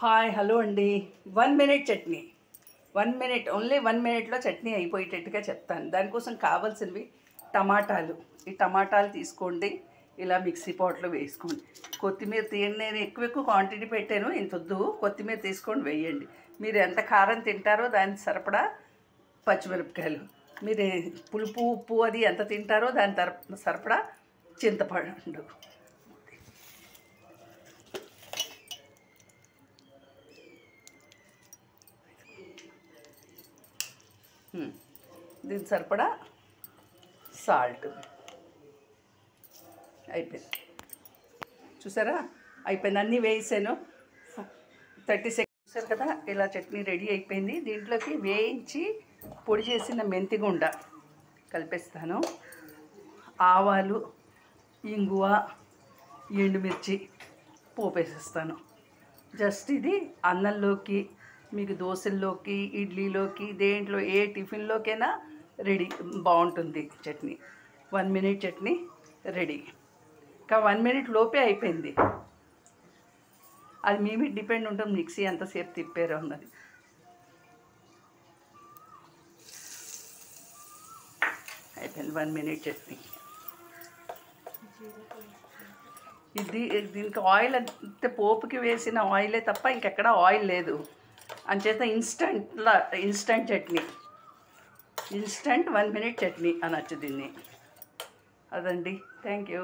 Hi hello అండి. 1 minute chutney, 1 minute, only 1 మినిట్లో చట్నీ అయిపోయేటట్టుగా చెప్తాను. దానికోసం కావాల్సినవి టమాటాలు. ఈ టమాటాలు తీసుకోండి, ఇలా మిక్సీ పాట్లో వేసుకోండి. కొత్తిమీర తీయండి, నేను ఎక్కువ క్వాంటిటీ పెట్టాను, ఇంత వద్దు. కొత్తిమీర తీసుకొని వేయండి. మీరు ఎంత కారం తింటారో దానికి సరిపడా పచ్చిమిరపకాయలు, మీరు పులుపు ఉప్పు అది ఎంత తింటారో దాని సరిపడా చింతపండు. దీనికి సరిపడా సాల్ట్. అయిపోయింది, చూసారా? అయిపోయింది, అన్నీ వేసాను. 30 సెకండ్స్ చూసారు కదా, ఇలా చట్నీ రెడీ అయిపోయింది. దీంట్లోకి వేయించి పొడి చేసిన మెంతిగుండ కలిపేస్తాను. ఆవాలు, ఇంగువ, ఎండుమిర్చి పోపేసేస్తాను. జస్ట్ ఇది అన్నంలోకి, మీకు దోశల్లోకి, ఇడ్లీలోకి, దేంట్లో ఏ టిఫిన్లోకైనా రెడీ, బాగుంటుంది చట్నీ. 1 minute chutney ready. ఇంకా 1 మినిట్ లోపే అయిపోయింది. అది మీ మీద డిపెండ్ ఉంటుంది, మిక్సీ ఎంతసేపు తిప్పారో అన్నది. అయిపోయింది 1 మినిట్ చట్నీ. దీనికి ఆయిల్ అంతే, పోపుకి వేసిన ఆయిలే తప్ప ఇంకెక్కడ ఆయిల్ లేదు. అంచేత instant chutney, instant 1 minute chutney అనొచ్చు దీన్ని. అదండి, థ్యాంక్ యూ.